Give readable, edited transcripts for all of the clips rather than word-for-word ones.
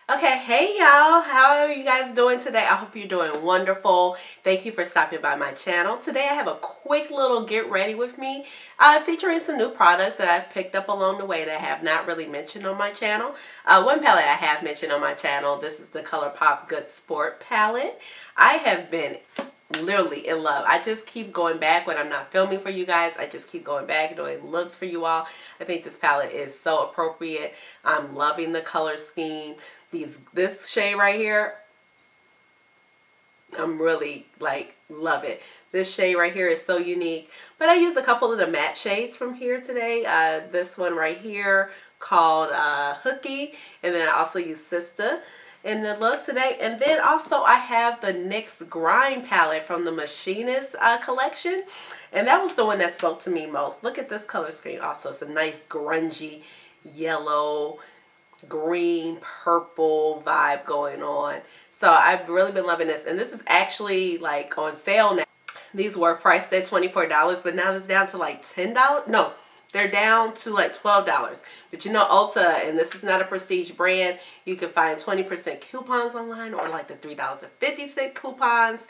Okay, hey y'all, how are you guys doing today? I hope you're doing wonderful. Thank you for stopping by my channel. Today I have a quick little get ready with me featuring some new products that I've picked up along the way that I have not really mentioned on my channel. One palette I have mentioned on my channel, this is the ColourPop Good Sport palette. I have been literally in love. I just keep going back when I'm not filming for you guys. I just keep going back and doing looks for you all. I think this palette is so appropriate. I'm loving the color scheme. This shade right here, I'm really love it. This shade right here is so unique. But I used a couple of the matte shades from here today. This one right here called Hooky, and then I also used Sista in the look today. And then also I have the NYX Grind palette from the Machinist collection, and that was the one that spoke to me most. Look at this color scheme also. It's a nice grungy yellow, green, purple vibe going on. So I've really been loving this, and this is actually like on sale now. These were priced at $24, but now it's down to like $10. No, they're down to like $12. But you know, Ulta, and this is not a prestige brand, you can find 20% coupons online, or like the $3.50 coupons.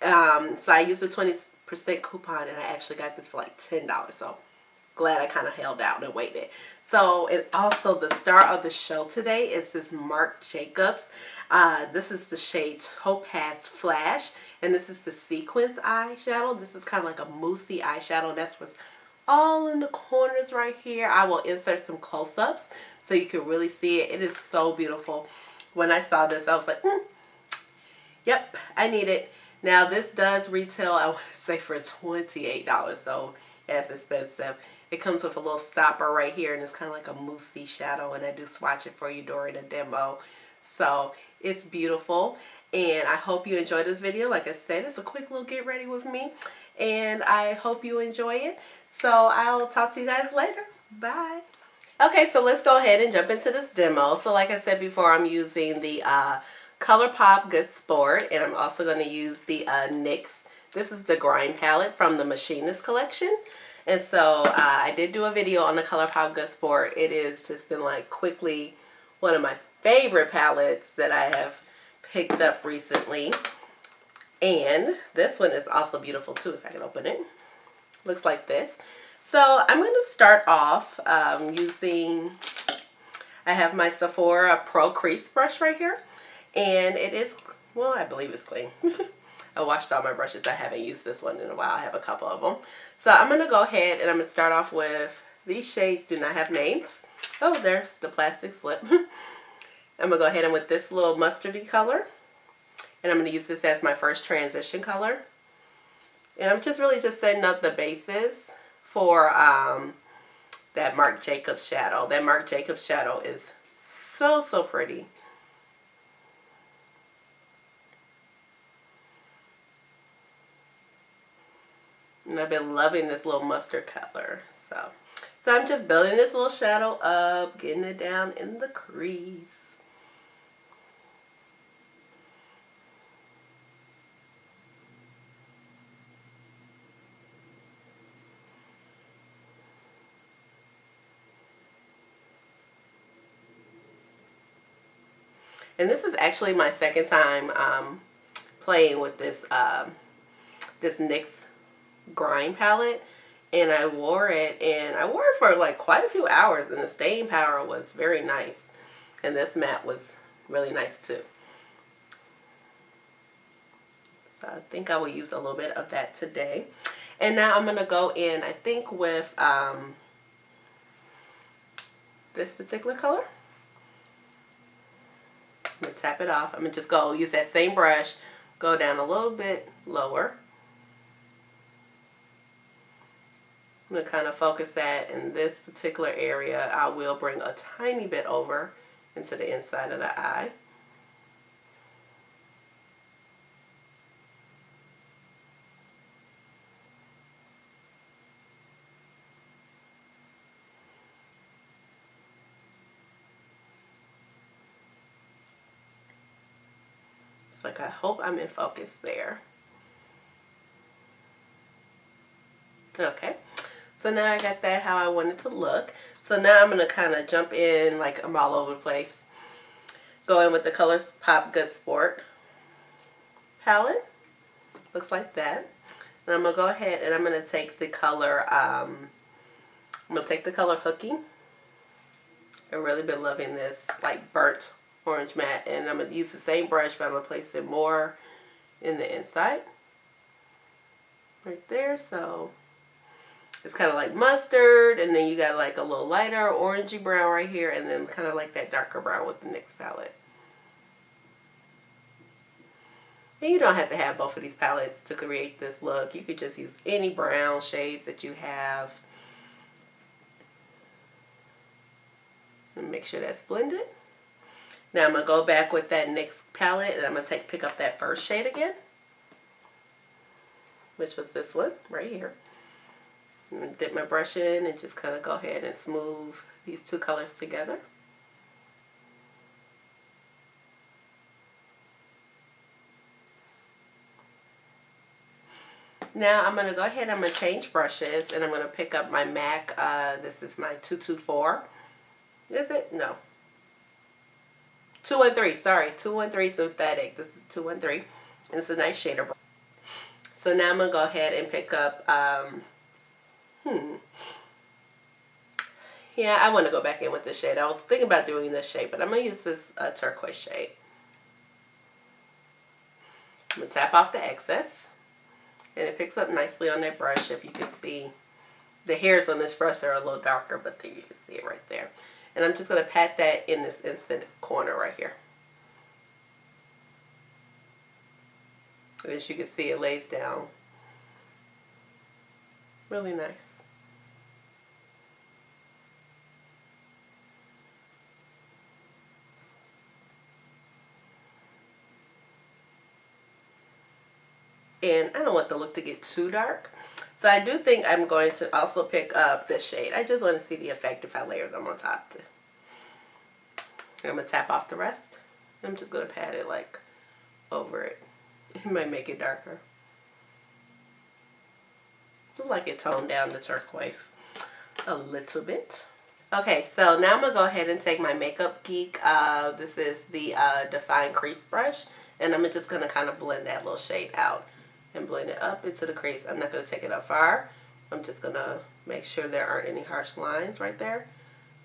So I used a 20% coupon, and I actually got this for like $10. So glad I kind of held out and waited. So, and also the star of the show today is this Marc Jacobs. This is the shade Topaz Flash, and this is the See-quins eyeshadow. This is kind of like a moussey eyeshadow. That's what's all in the corners right here. I will insert some close-ups so you can really see it. It is so beautiful. When I saw this, I was like, yep, I need it. Now, this does retail, I want to say, for $28, so it's expensive. It comes with a little stopper right here, and it's kind of like a moussey shadow, and I do swatch it for you during a demo. So it's beautiful, and I hope you enjoyed this video. Like I said, it's a quick little get ready with me, and I hope you enjoy it. So I'll talk to you guys later. Bye. Okay, so let's go ahead and jump into this demo. So like I said before, I'm using the ColourPop Good Sport, and I'm also going to use the NYX. This is the Grind palette from the Machinist collection. And so I did do a video on the ColourPop Good Sport. It has just been like quickly one of my favorite palettes that I have picked up recently. And this one is also beautiful too, if I can open it. Looks like this. So I'm going to start off using, I have my Sephora Pro Crease brush right here. And it is, well, I believe it's clean. I washed all my brushes. I haven't used this one in a while. I have a couple of them. So I'm going to go ahead and I'm going to start off with, these shades do not have names. Oh, there's the plastic slip. I'm going to go ahead and with this little mustardy color. And I'm going to use this as my first transition color. And I'm just really just setting up the bases for that Marc Jacobs shadow. That Marc Jacobs shadow is so, so pretty. And I've been loving this little mustard color. So I'm just building this little shadow up, getting it down in the crease. And this is actually my second time playing with this this NYX Grind palette, and I wore it for like quite a few hours, and the staying power was very nice, and this matte was really nice too. So I think I will use a little bit of that today. And now I'm going to go in, I think, with this particular color. I'm going to tap it off. I'm going to just go use that same brush, go down a little bit lower. I'm going to kind of focus that in this particular area. I will bring a tiny bit over into the inside of the eye. It's like, I hope I'm in focus there. Okay. So now I got that how I want it to look. So now I'm going to kind of jump in like I'm all over the place. Go in with the Colors Pop Good Sport palette. Looks like that. And I'm going to go ahead and I'm going to take the color, Hooky. I've really been loving this like burnt orange matte. And I'm going to use the same brush, but I'm going to place it more in the inside. Right there. So it's kind of like mustard. And then you got like a little lighter orangey brown right here. And then kind of like that darker brown with the NYX palette. And you don't have to have both of these palettes to create this look. You could just use any brown shades that you have. And make sure that's blended. Now I'm going to go back with that NYX palette and I'm going to pick up that first shade again. Which was this one right here. I'm going to dip my brush in and just kind of go ahead and smooth these two colors together. Now I'm going to go ahead and I'm going to change brushes and I'm going to pick up my MAC. This is my 224. Is it? No. 213. Sorry. 213 synthetic. This is 213. And it's a nice shader brush. So now I'm going to go ahead and pick up, yeah, I want to go back in with this shade. I was thinking about doing this shade, but I'm going to use this turquoise shade. I'm going to tap off the excess. And it picks up nicely on that brush. If you can see, the hairs on this brush are a little darker, but there you can see it right there. And I'm just going to pat that in this instant corner right here. As you can see, it lays down really nice. And I don't want the look to get too dark. So I do think I'm going to also pick up this shade. I just want to see the effect if I layer them on top. I'm going to tap off the rest. I'm just going to pat it like over it. It might make it darker. I like it toned down the turquoise a little bit. Okay, so now I'm going to go ahead and take my Makeup Geek. This is the Define Crease Brush. And I'm just going to kind of blend that little shade out. And blend it up into the crease. I'm not going to take it up far. I'm just going to make sure there aren't any harsh lines right there.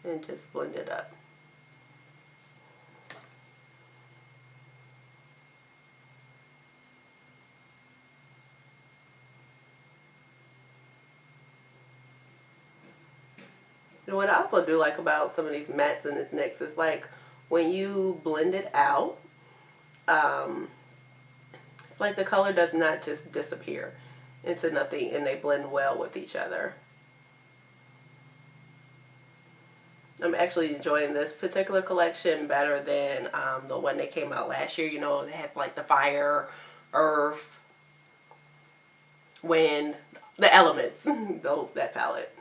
And just blend it up. And what I also do like about some of these mattes and this NYX is like when you blend it out, it's like the color does not just disappear into nothing and they blend well with each other. I'm actually enjoying this particular collection better than the one that came out last year. You know, they had like the fire, earth, wind, the elements. That palette.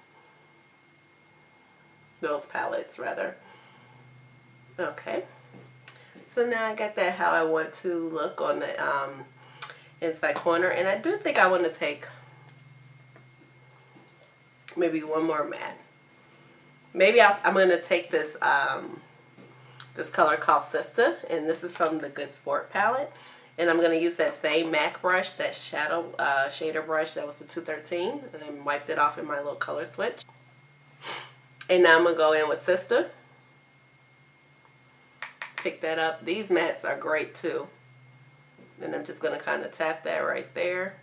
Those palettes, rather. Okay. So now I got that how I want to look on the inside corner, and I do think I want to take maybe one more matte. Maybe I'm going to take this this color called Sister, and this is from the Good Sport palette, and I'm going to use that same MAC brush, that shader brush that was the 213, and I wiped it off in my little color switch. And now I'm going to go in with Sister. Pick that up. These mattes are great too. And I'm just going to kind of tap that right there.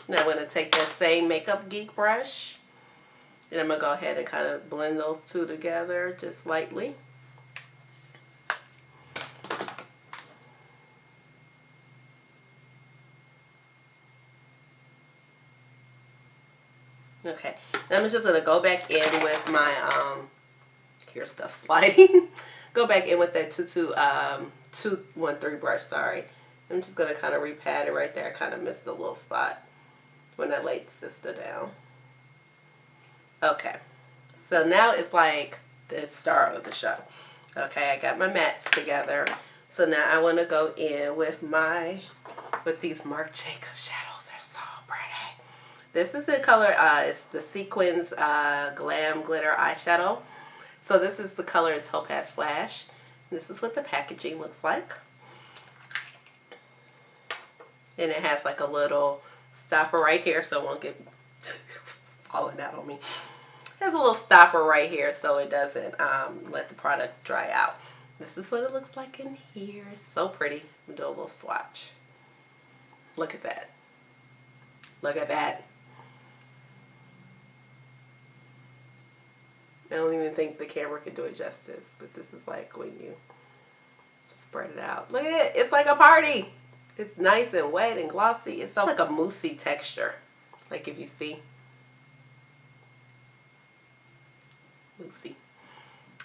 Now I'm going to take that same Makeup Geek brush. And I'm going to go ahead and kind of blend those two together just lightly. Okay. Now I'm just going to go back in with my, here's stuff sliding. Go back in with that 213 brush, sorry. I'm just going to kind of repat it right there. I kind of missed a little spot when I laid Sister down. Okay. So now it's like the star of the show. Okay, I got my mattes together. So now I want to go in with these Marc Jacobs shadows. They're so pretty. This is the color, it's the See-quins Glam Glitter Eyeshadow. So this is the color Topaz Flash. This is what the packaging looks like. And it has like a little stopper right here so it won't get falling out on me. It has a little stopper right here so it doesn't let the product dry out. This is what it looks like in here. It's so pretty. We'll do a little swatch. Look at that. Look at that. I don't even think the camera can do it justice, but this is like when you spread it out. Look at it. It's like a party. It's nice and wet and glossy. It's so like a moussey texture. Like if you see. Moussey.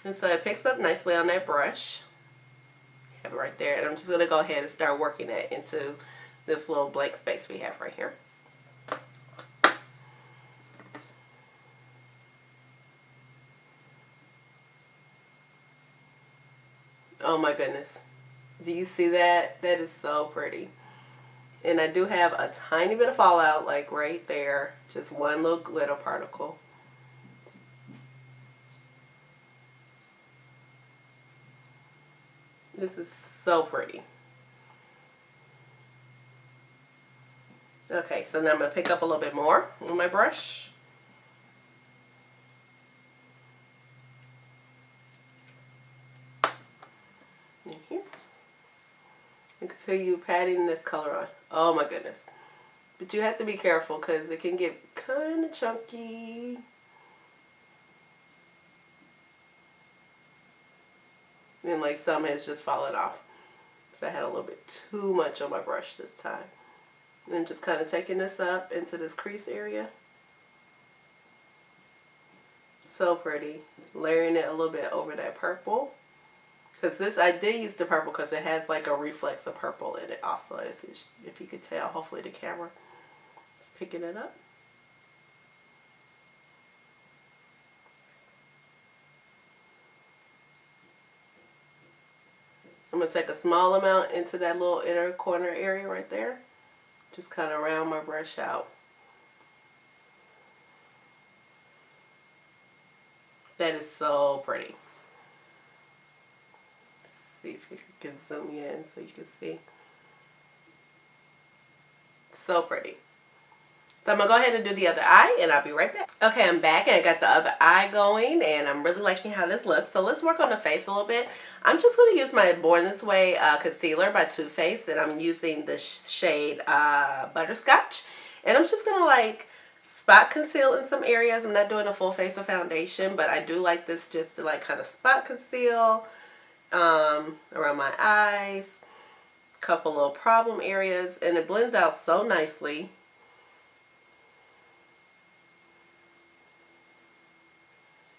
And so it picks up nicely on that brush. Have it right there. And I'm just going to go ahead and start working it into this little blank space we have right here. Oh my goodness. Do you see that? That is so pretty. And I do have a tiny bit of fallout like right there. Just one little glitter particle. This is so pretty. Okay, so now I'm going to pick up a little bit more with my brush. In here. And continue patting this color on. Oh my goodness. But you have to be careful because it can get kind of chunky. And like some has just fallen off. So I had a little bit too much on my brush this time. And I'm just kind of taking this up into this crease area. So pretty. Layering it a little bit over that purple. Because this, I did use the purple because it has like a reflex of purple in it also. If you could tell, hopefully the camera is picking it up. I'm going to take a small amount into that little inner corner area right there. Just kind of round my brush out. That is so pretty. Let's see if you can zoom in so you can see. So pretty. So I'm going to go ahead and do the other eye and I'll be right back. Okay, I'm back and I got the other eye going and I'm really liking how this looks. So let's work on the face a little bit. I'm just going to use my Born This Way concealer by Too Faced and I'm using the shade Butterscotch. And I'm just going to like spot conceal in some areas. I'm not doing a full face of foundation, but I do like this just to like kind of spot conceal around my eyes, a couple little problem areas, and it blends out so nicely.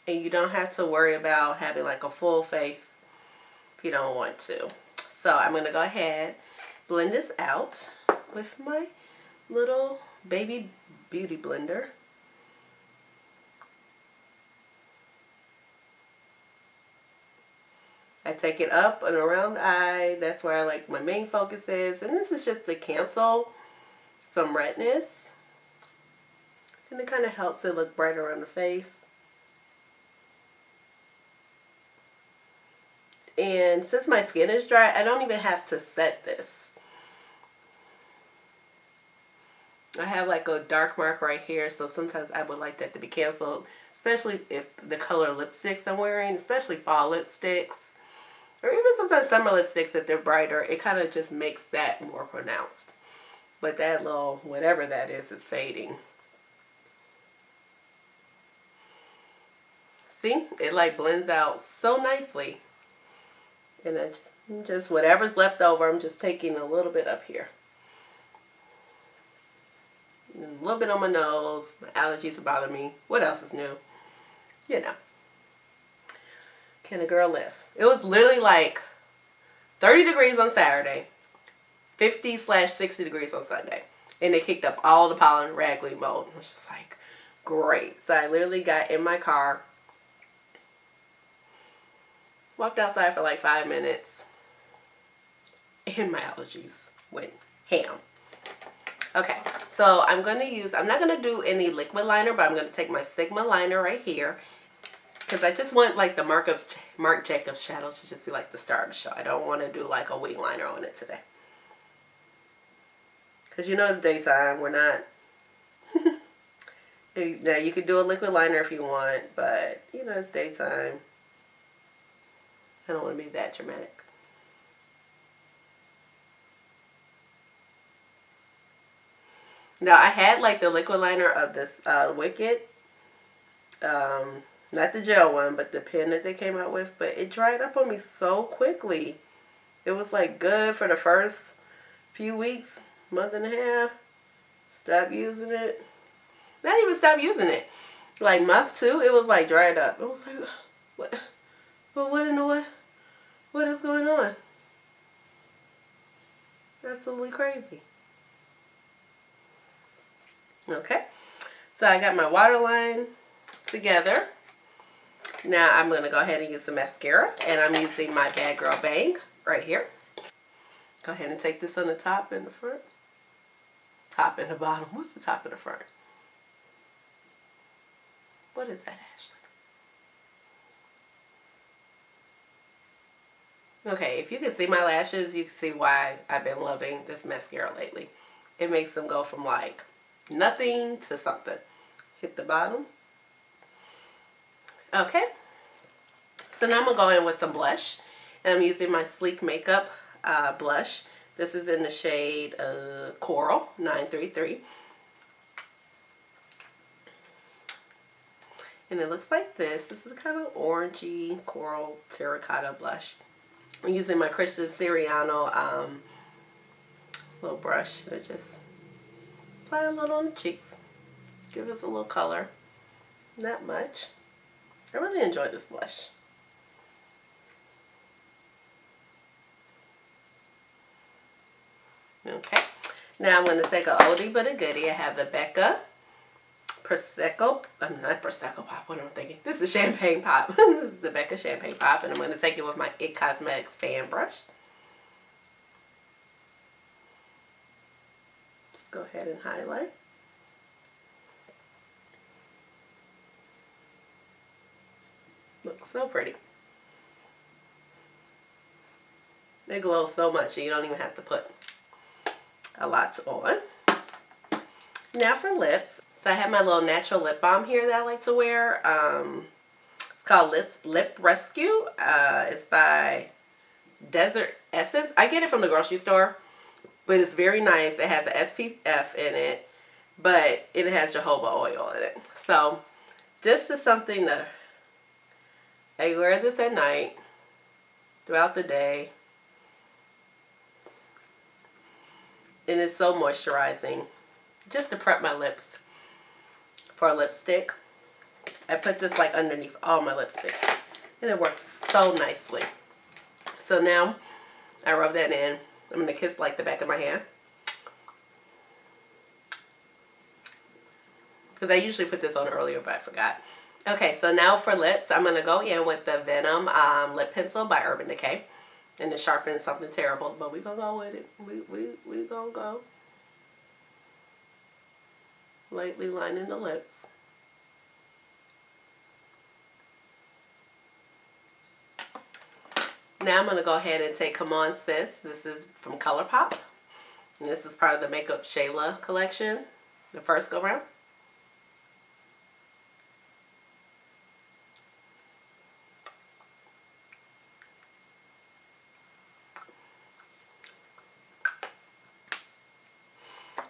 And you don't have to worry about having like a full face if you don't want to. So I'm going to go ahead, blend this out with my little baby beauty blender. I take it up and around the eye. That's where I like my main focus is. And this is just to cancel some redness. And it kind of helps it look brighter on the face. And since my skin is dry, I don't even have to set this. I have like a dark mark right here, so sometimes I would like that to be canceled, especially if the color lipsticks I'm wearing, especially fall lipsticks, or even sometimes summer lipsticks if they're brighter. It kind of just makes that more pronounced. But that little, whatever that is fading. See? It like blends out so nicely. And then just whatever's left over, I'm just taking a little bit up here. And a little bit on my nose. My allergies are bothering me. What else is new? You know. Can a girl live? It was literally like 30 degrees on Saturday. 50/60 degrees on Sunday. And they kicked up all the pollen ragweed mold. It was just like, great. So I literally got in my car. Walked outside for like 5 minutes. And my allergies went ham. Okay, so I'm going to use, I'm not going to do any liquid liner, but I'm going to take my Sigma liner right here. Because I just want like the Marc Jacobs shadows to just be like the star of the show. I don't want to do like a wing liner on it today. Because you know it's daytime. We're not... Now you could do a liquid liner if you want, but you know it's daytime. I don't want to be that dramatic. Now I had like the liquid liner of this Wicked, not the gel one, but the pen that they came out with, but it dried up on me so quickly. It was like good for the first few weeks, month and a half. Stopped using it. Not even stopped using it. Like month 2, it was like dried up. It was like, what? Well, what in the what? What is going on? Absolutely crazy. Okay, so I got my waterline together. Now I'm going to go ahead and use the mascara, and I'm using my Bad Girl Bang right here. Go ahead and take this on the top and the front. Top and the bottom. What's the top and the front? What is that, Ashleigh? Okay, if you can see my lashes, you can see why I've been loving this mascara lately. It makes them go from like nothing to something. Hit the bottom. Okay. So now I'm going to go in with some blush. And I'm using my Sleek Makeup blush. This is in the shade Coral 933. And it looks like this. This is kind of orangey coral terracotta blush. I'm using my Christian Siriano little brush to just apply a little on the cheeks. Give us a little color. Not much. I really enjoy this blush. Okay. Now I'm going to take an oldie but a goodie. I have the Becca Prosecco. I'm not Prosecco Pop. What am I thinking? This is Champagne Pop. This is the Becca Champagne Pop. And I'm going to take it with my IT Cosmetics fan brush. Just go ahead and highlight. Looks so pretty. They glow so much you don't even have to put a lot on. Now for lips. So I have my little natural lip balm here that I like to wear. It's called Lip Rescue. It's by Desert Essence. I get it from the grocery store, but it's very nice. It has an SPF in it, but it has jojoba oil in it. So this is something that I wear this at night, throughout the day. And it's so moisturizing. Just to prep my lips for a lipstick. I put this like underneath all my lipsticks. And it works so nicely. So now I rub that in. I'm going to kiss like the back of my hand. Because I usually put this on earlier, but I forgot. Okay, so now for lips, I'm going to go in with the Venom lip pencil by Urban Decay. And the sharpen something terrible, but we're going to go with it. We going to go. Lightly lining the lips. Now I'm going to go ahead and take Come On Sis. This is from ColourPop. And this is part of the Makeup Shayla collection. The first go round.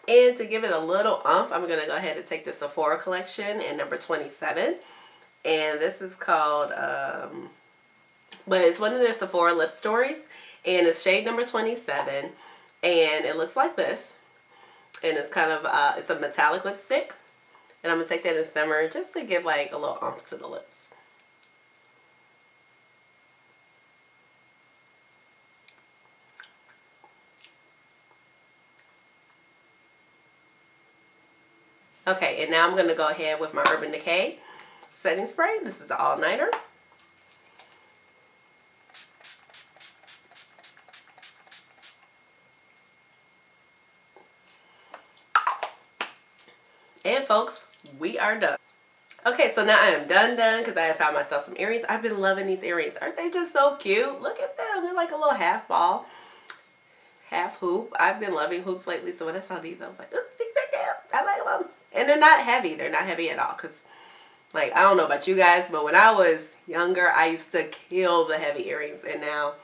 And to give it a little oomph, I'm going to go ahead and take the Sephora collection in number 27. And this is called, but it's one of their Sephora lip stories. And it's shade number 27. And it looks like this. And it's kind of, it's a metallic lipstick. And I'm going to take that in Summer just to give like a little oomph to the lips. Okay, and now I'm going to go ahead with my Urban Decay setting spray. This is the All Nighter. And folks, we are done. Okay, so now I am done because I have found myself some earrings. I've been loving these earrings. Aren't they just so cute? Look at them. They're like a little half ball, half hoop. I've been loving hoops lately, so when I saw these, I was like, ooh, these are cute. I like them. And they're not heavy. They're not heavy at all because, like, I don't know about you guys, but when I was younger, I used to kill the heavy earrings, and now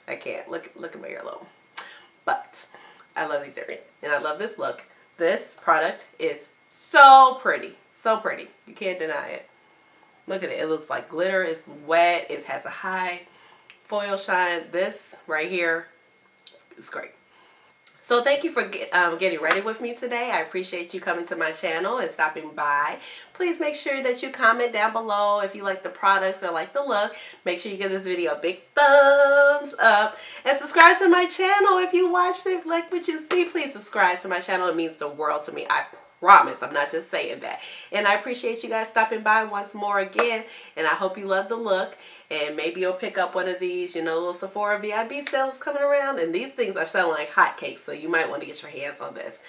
I can't. Look at my earlobe. But I love these earrings, and I love this look. This product is so pretty. So pretty. You can't deny it. Look at it. It looks like glitter. It's wet. It has a high foil shine. This right here is great. So thank you for getting ready with me today. I appreciate you coming to my channel and stopping by. Please make sure that you comment down below if you like the products or like the look. Make sure you give this video a big thumbs up. And subscribe to my channel if you watched it, like what you see. Please subscribe to my channel. It means the world to me. I promise. I'm not just saying that. And I appreciate you guys stopping by once more again. And I hope you love the look. And maybe you'll pick up one of these, you know, little Sephora VIP sales coming around. And these things are selling like hotcakes. So you might want to get your hands on this.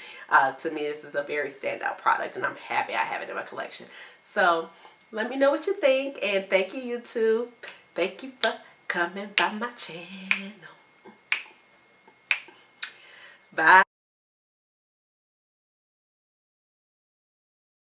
To me, this is a very standout product. And I'm happy I have it in my collection. So let me know what you think. And thank you, YouTube. Thank you for coming by my channel. Bye.